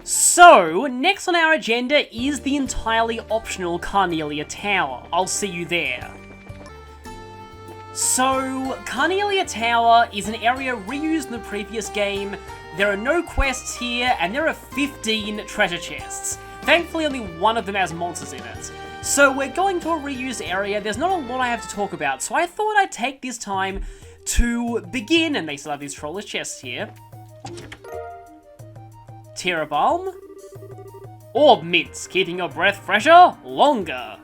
So, next on our agenda is the entirely optional Carnelia Tower. I'll see you there. So, Carnelia Tower is an area reused in the previous game. There are no quests here, and there are 15 treasure chests. Thankfully, only one of them has monsters in it. So we're going to a reused area. There's not a lot I have to talk about, so I thought I'd take this time to begin, and they still have these troller's chests here. Terra Balm. Orb Mints, keeping your breath fresher longer.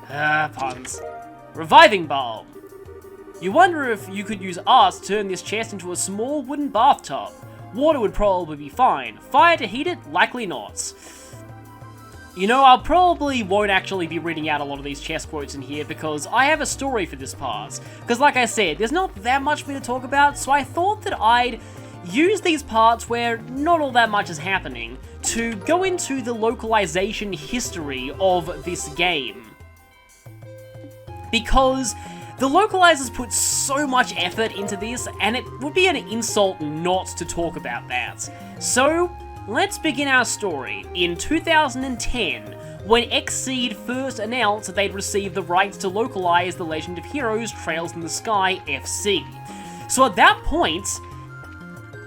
Puns. Reviving Balm. You wonder if you could use art to turn this chest into a small wooden bathtub. Water would probably be fine. Fire to heat it? Likely not. You know, I probably won't actually be reading out a lot of these chest quotes in here because I have a story for this part. Because like I said, there's not that much for me to talk about, so I thought that I'd use these parts where not all that much is happening to go into the localization history of this game. Because the localizers put so much effort into this, and it would be an insult not to talk about that. So, let's begin our story in 2010, when XSeed first announced that they'd received the rights to localize The Legend of Heroes Trails in the Sky FC. So at that point,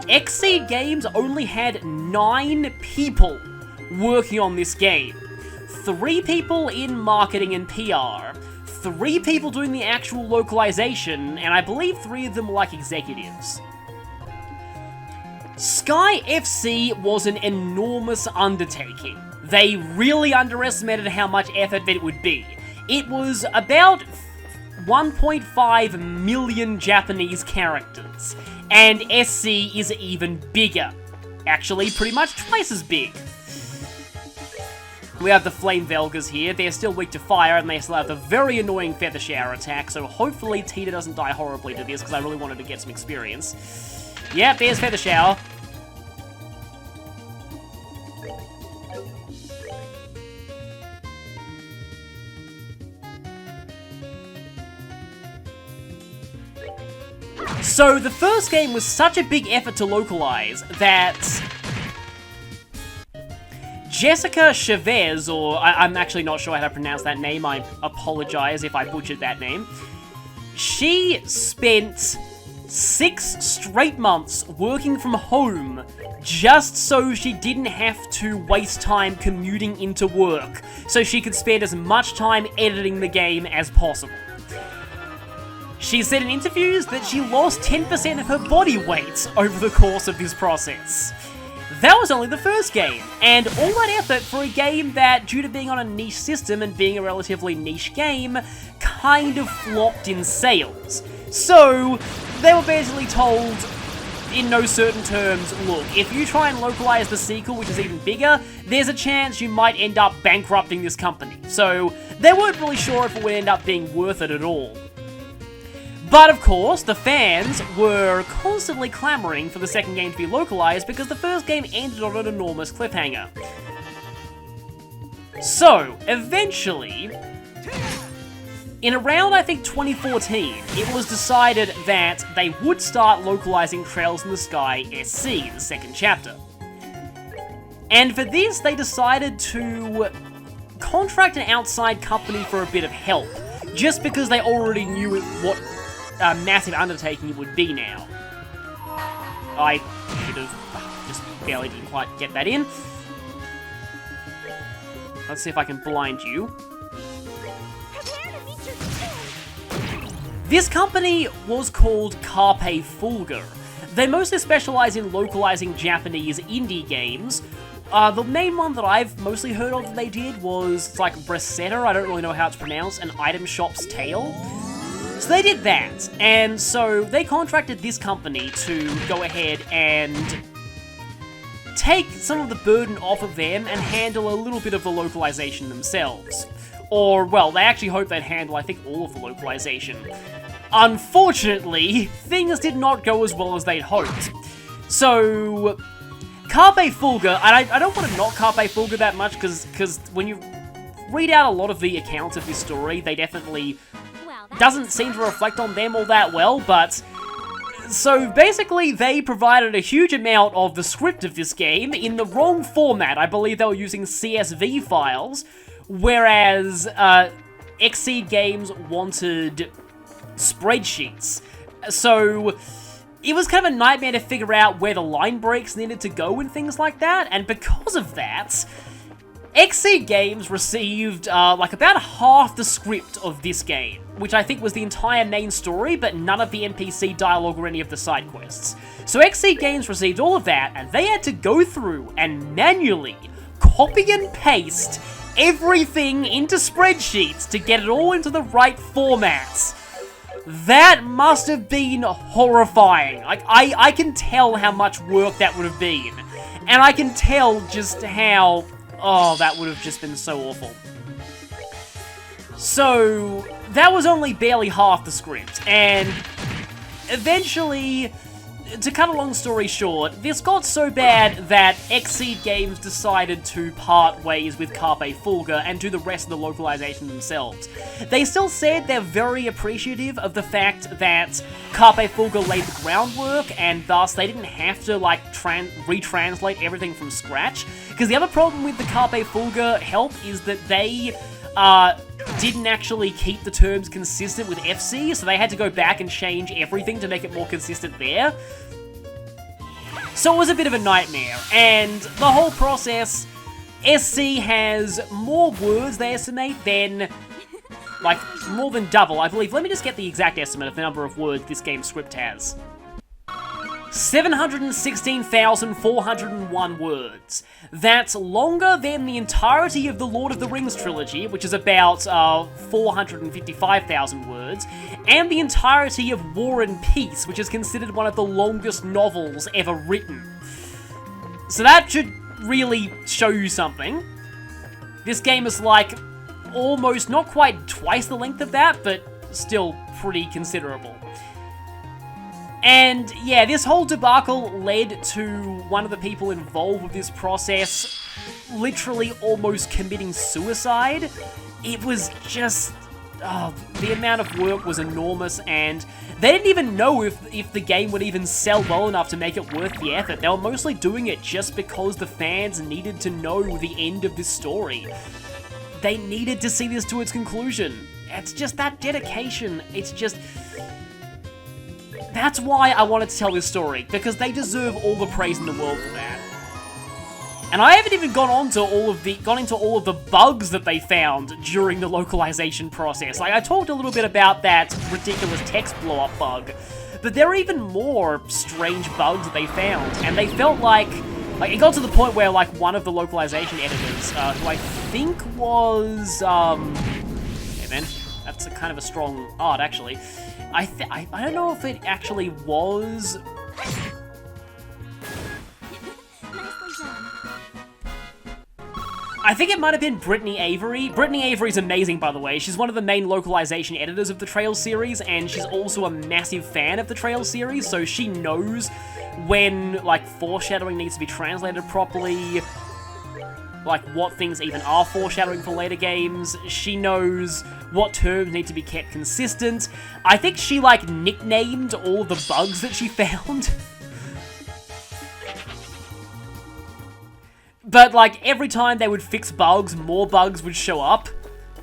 XSeed Games only had 9 people working on this game. 3 people in marketing and PR, 3 people doing the actual localization, and I believe 3 of them were like executives. Sky FC was an enormous undertaking. They really underestimated how much effort that it would be. It was about 1.5 million Japanese characters, and SC is even bigger. Actually, pretty much twice as big. We have the Flame Velgas here. They're still weak to fire, and they still have the very annoying Feather Shower attack, so hopefully Tita doesn't die horribly to this, because I really wanted to get some experience. Yep, there's Feather Shower. So, the first game was such a big effort to localize that Jessica Chavez, or I'm actually not sure how to pronounce that name, I apologize if I butchered that name. She spent 6 straight months working from home just so she didn't have to waste time commuting into work, so she could spend as much time editing the game as possible. She said in interviews that she lost 10% of her body weight over the course of this process. That was only the first game, and all that effort for a game that, due to being on a niche system and being a relatively niche game, kind of flopped in sales. So, they were basically told, in no certain terms, look, if you try and localize the sequel, which is even bigger, there's a chance you might end up bankrupting this company. So, they weren't really sure if it would end up being worth it at all. But of course, the fans were constantly clamoring for the second game to be localized because the first game ended on an enormous cliffhanger. So, eventually, in around, I think, 2014, it was decided that they would start localizing Trails in the Sky SC, the second chapter. And for this, they decided to contract an outside company for a bit of help, just because they already knew what a massive undertaking it would be now. I should have just barely didn't quite get that in. Let's see if I can blind you. This company was called Carpe Fulgur. They mostly specialize in localizing Japanese indie games. The main one that I've mostly heard of that they did was like Bracetta, I don't really know how it's pronounced, an Item Shop's Tale. So they did that, and so they contracted this company to go ahead and take some of the burden off of them and handle a little bit of the localization themselves. Or, well, they actually hoped they'd handle, I think, all of the localization. Unfortunately, things did not go as well as they'd hoped. So, Carpe Fulgur, and I don't want to knock Carpe Fulgur that much, because when you read out a lot of the accounts of this story, they definitely doesn't seem to reflect on them all that well, but So basically, they provided a huge amount of the script of this game in the wrong format. I believe they were using CSV files, whereas XSeed Games wanted spreadsheets. So it was kind of a nightmare to figure out where the line breaks needed to go and things like that, and because of that, XSeed Games received, like, about half the script of this game, which I think was the entire main story, but none of the NPC dialogue or any of the side quests. So XSeed Games received all of that, and they had to go through and manually copy and paste everything into spreadsheets to get it all into the right formats. That must have been horrifying. Like, I can tell how much work that would have been. And I can tell just how... Oh, that would have just been so awful. So, that was only barely half the script, and eventually, to cut a long story short, this got so bad that XSeed Games decided to part ways with Carpe Fulgur and do the rest of the localization themselves. They still said they're very appreciative of the fact that Carpe Fulgur laid the groundwork, and thus they didn't have to, like, retranslate everything from scratch. Because the other problem with the Carpe Fulgur help is that they didn't actually keep the terms consistent with FC, so they had to go back and change everything to make it more consistent there. So it was a bit of a nightmare, and the whole process, SC has more words, they estimate, than, like, more than double, I believe. Let me just get the exact estimate of the number of words this game's script has. 716,401 words. That's longer than the entirety of the Lord of the Rings trilogy, which is about 455,000 words, and the entirety of War and Peace, which is considered one of the longest novels ever written. So that should really show you something. This game is like almost, not quite twice the length of that, but still pretty considerable. And yeah, this whole debacle led to one of the people involved with this process literally almost committing suicide. It was just... the amount of work was enormous, and they didn't even know if the game would even sell well enough to make it worth the effort. They were mostly doing it just because the fans needed to know the end of this story. They needed to see this to its conclusion. It's just that dedication. It's just... That's why I wanted to tell this story, because they deserve all the praise in the world for that. And I haven't even gone into all of the bugs that they found during the localization process. Like, I talked a little bit about that ridiculous text blow-up bug, but there are even more strange bugs that they found, and they felt like it got to the point where, like, one of the localization editors, who I think was, hey man, that's a kind of a strong art, actually. I don't know if it actually was... I think it might have been Brittany Avery. Brittany Avery's amazing, by the way. She's one of the main localization editors of the Trails series, and she's also a massive fan of the Trails series, so she knows when, like, foreshadowing needs to be translated properly, like, what things even are foreshadowing for later games. She knows what terms need to be kept consistent. I think she, like, nicknamed all of the bugs that she found. But, like, every time they would fix bugs, more bugs would show up,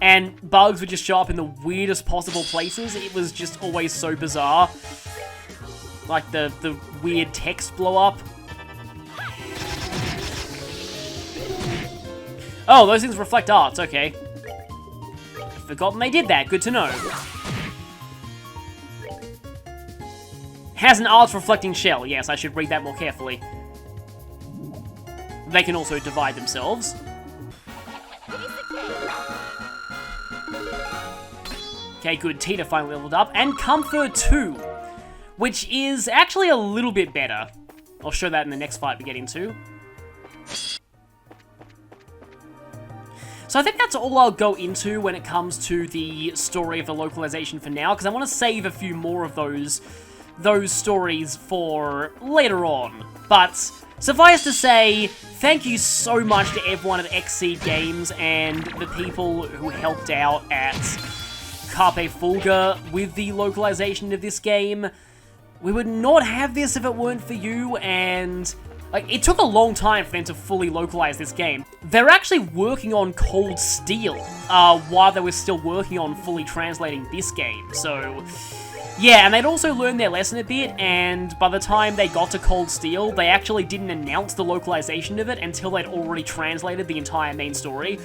and bugs would just show up in the weirdest possible places. It was just always so bizarre. Like, the weird text blow-up. Oh, those things reflect arts, okay. I've forgotten they did that, good to know. Has an arts reflecting shell, yes, I should read that more carefully. They can also divide themselves. Okay, good, Tita finally leveled up. And Comfort 2, which is actually a little bit better. I'll show that in the next fight we get into. So I think that's all I'll go into when it comes to the story of the localization for now, because I want to save a few more of those stories for later on. But suffice to say, thank you so much to everyone at XSeed Games and the people who helped out at Carpe Fulgur with the localization of this game. We would not have this if it weren't for you, and... like, it took a long time for them to fully localize this game. They're actually working on Cold Steel, while they were still working on fully translating this game, so... yeah, and they'd also learned their lesson a bit, and by the time they got to Cold Steel, they actually didn't announce the localization of it until they'd already translated the entire main story.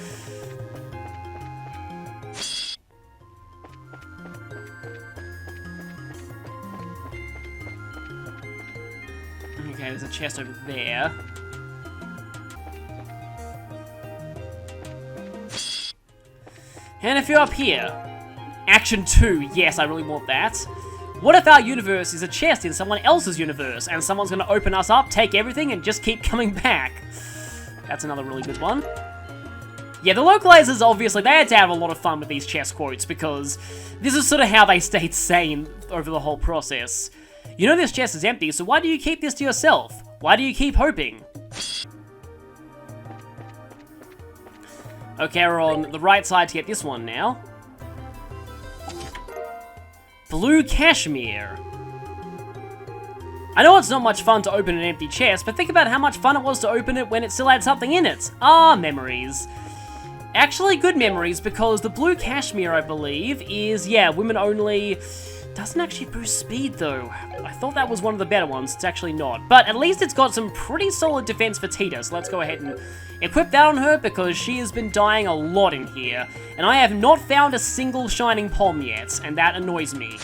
Okay, there's a chest over there. And if you're up here... Action 2, yes, I really want that. What if our universe is a chest in someone else's universe, and someone's gonna open us up, take everything, and just keep coming back? That's another really good one. Yeah, the localizers, obviously, they had to have a lot of fun with these chest quotes, because this is sort of how they stayed sane over the whole process. You know this chest is empty, so why do you keep this to yourself? Why do you keep hoping? Okay, we're on the right side to get this one now. Blue Cashmere. I know it's not much fun to open an empty chest, but think about how much fun it was to open it when it still had something in it. Ah, memories. Actually, good memories, because the Blue Cashmere, I believe, is, yeah, women only. Doesn't actually boost speed, though. I thought that was one of the better ones. It's actually not. But at least it's got some pretty solid defense for Tita, so let's go ahead and equip that on her, because she has been dying a lot in here. And I have not found a single shining pom yet, and that annoys me.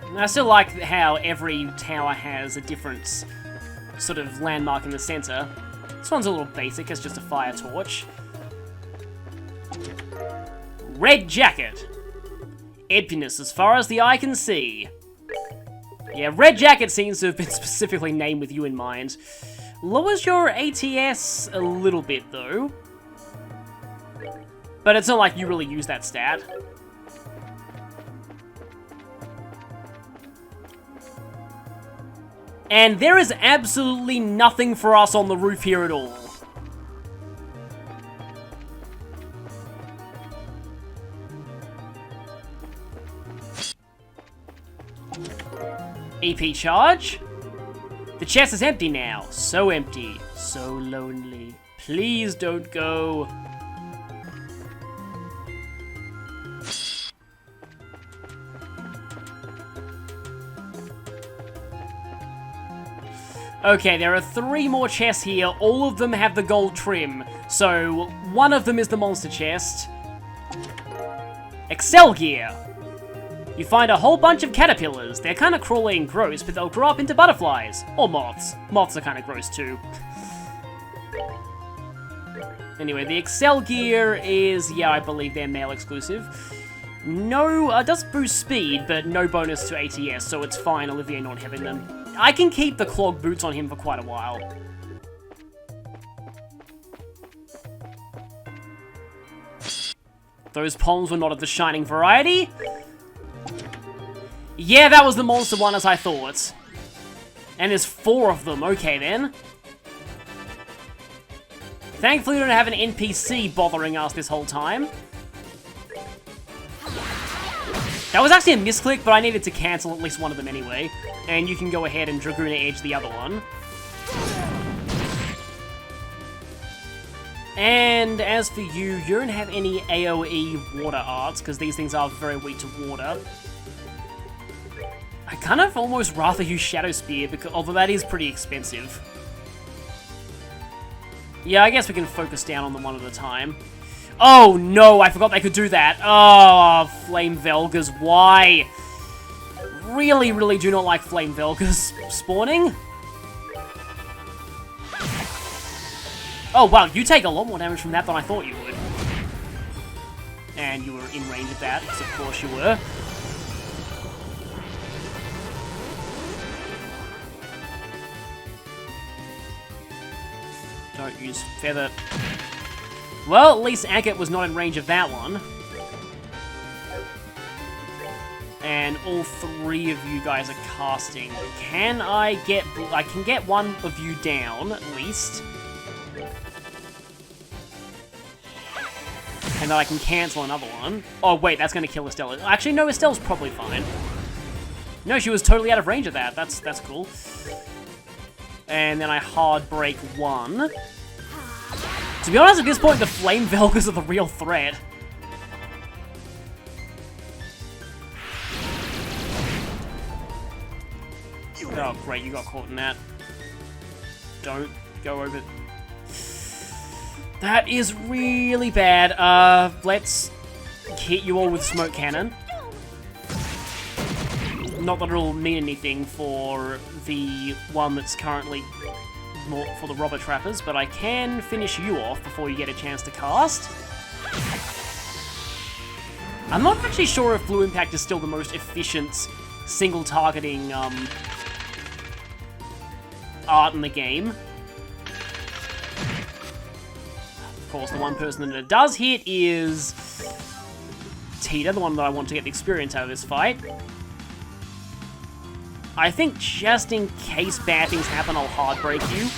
And I still like how every tower has a different sort of landmark in the center. This one's a little basic, it's just a fire torch. Red Jacket. Emptiness as far as the eye can see. Yeah, Red Jacket seems to have been specifically named with you in mind. Lowers your ATS a little bit, though. But it's not like you really use that stat. And there is absolutely nothing for us on the roof here at all. EP charge. The chest is empty now. So empty. So lonely. Please don't go. Okay, there are 3 more chests here. All of them have the gold trim. So, one of them is the monster chest. Excel gear. You find a whole bunch of caterpillars. They're kind of crawly and gross, but they'll grow up into butterflies. Or moths. Moths are kind of gross too. Anyway, the Excel gear is, yeah, I believe they're male exclusive. No, does boost speed, but no bonus to ATS, so it's fine, Olivier not having them. I can keep the clog boots on him for quite a while. Those poms were not of the shining variety. Yeah, that was the monster one as I thought. And there's 4 of them, okay then. Thankfully we don't have an NPC bothering us this whole time. That was actually a misclick, but I needed to cancel at least one of them anyway. And you can go ahead and Dragoon Edge the other one. And as for you, you don't have any AoE water arts, because these things are very weak to water. I kind of almost rather use Shadow Spear, because, although that is pretty expensive. Yeah, I guess we can focus down on them one at a time. Oh no, I forgot they could do that. Oh, Flame Velgas, why? Really, really do not like Flame Velgas spawning. Oh wow, you take a lot more damage from that than I thought you would. And you were in range of that, so of course you were. Don't use Feather. Well, at least Agate was not in range of that one. And all 3 of you guys are casting. Can I get... I can get one of you down, at least. And And then I can cancel another one. Oh, wait, that's going to kill Estelle. Actually, no, Estelle's probably fine. No, she was totally out of range of that. That's cool. And then I hard break one. To be honest, at this point, the Flame Velgas are the real threat. Oh, great, you got caught in that. Don't go over... That is really bad. Let's hit you all with Smoke Cannon. Not that it'll mean anything for the one that's currently more for the Robber Trappers, but I can finish you off before you get a chance to cast. I'm not actually sure if Blue Impact is still the most efficient single targeting art in the game. Of course, the one person that it does hit is Tita, the one that I want to get the experience out of this fight. I think just in case bad things happen, I'll hard break you.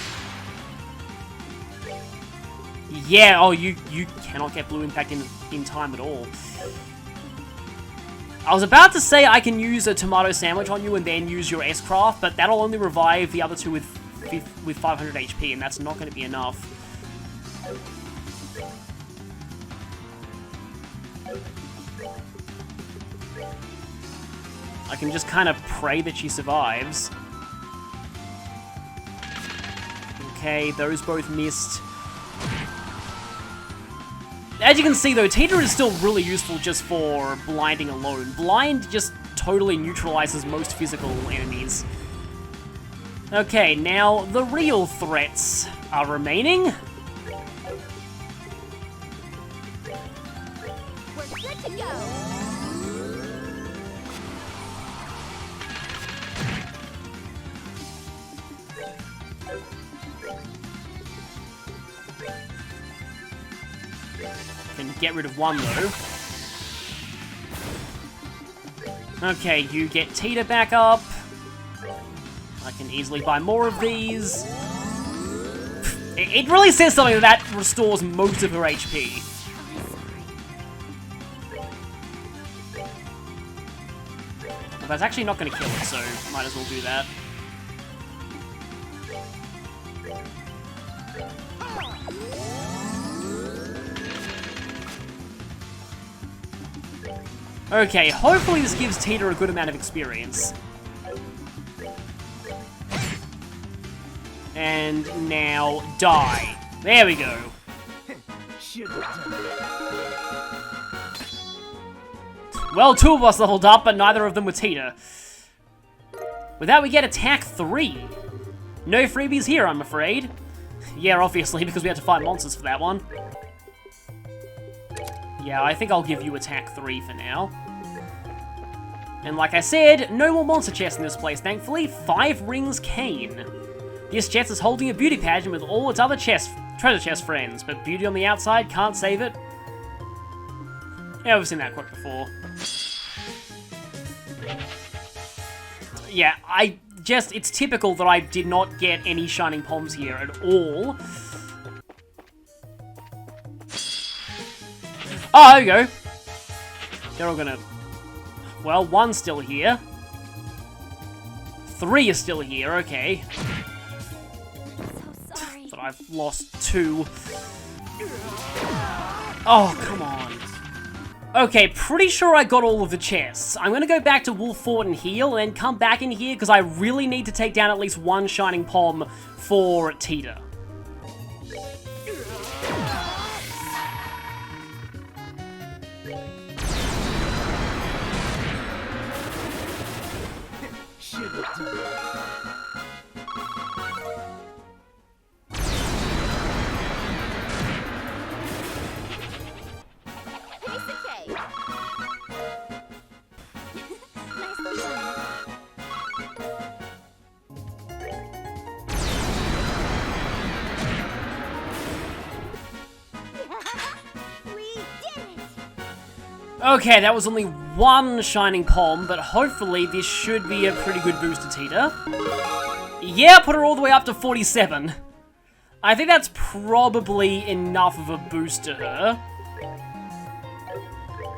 Yeah, oh, you cannot get Blue Impact in time at all. I was about to say I can use a tomato sandwich on you and then use your S-Craft, but that'll only revive the other two with 500 HP, and that's not going to be enough. I can just kind of pray that she survives. Okay, those both missed. As you can see though, Tita is still really useful just for blinding alone. Blind just totally neutralizes most physical enemies. Okay, now the real threats are remaining. We're good to go. Can get rid of one though. Okay, you get Tita back up. I can easily buy more of these. It really says something that restores most of her HP. Well, that's actually not going to kill it, so might as well do that. Okay, hopefully this gives Tita a good amount of experience. And now die. There we go. Well, two of us leveled up, but neither of them were Tita. With that, we get attack 3. No freebies here, I'm afraid. Yeah, obviously, because we had to fight monsters for that one. Yeah, I think I'll give you attack 3 for now. And like I said, no more monster chests in this place, thankfully. 5 rings cane. This chest is holding a beauty pageant with all its other treasure chest friends, but beauty on the outside can't save it. Yeah, we've seen that quote before. Yeah, it's typical that I did not get any Shining Palms here at all. Oh, there you go. They're all gonna... Well, one's still here. 3 is still here, okay. So sorry. But I've lost 2. Oh, come on. Okay, pretty sure I got all of the chests. I'm gonna go back to Wolf Fort and heal, and then come back in here, because I really need to take down at least one Shining Palm for Tita. Okay, that was only 1 Shining Palm, but hopefully this should be a pretty good boost to Tita. Yeah, put her all the way up to 47. I think that's probably enough of a boost to her.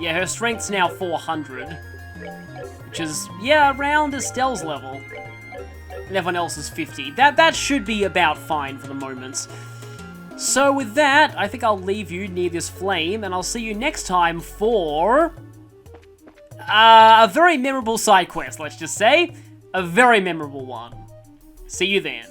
Yeah, her strength's now 400. Which is, yeah, around Estelle's level. And everyone else is 50. That should be about fine for the moment. So with that, I think I'll leave you near this flame, and I'll see you next time for... a very memorable side quest, let's just say. A very memorable one. See you then.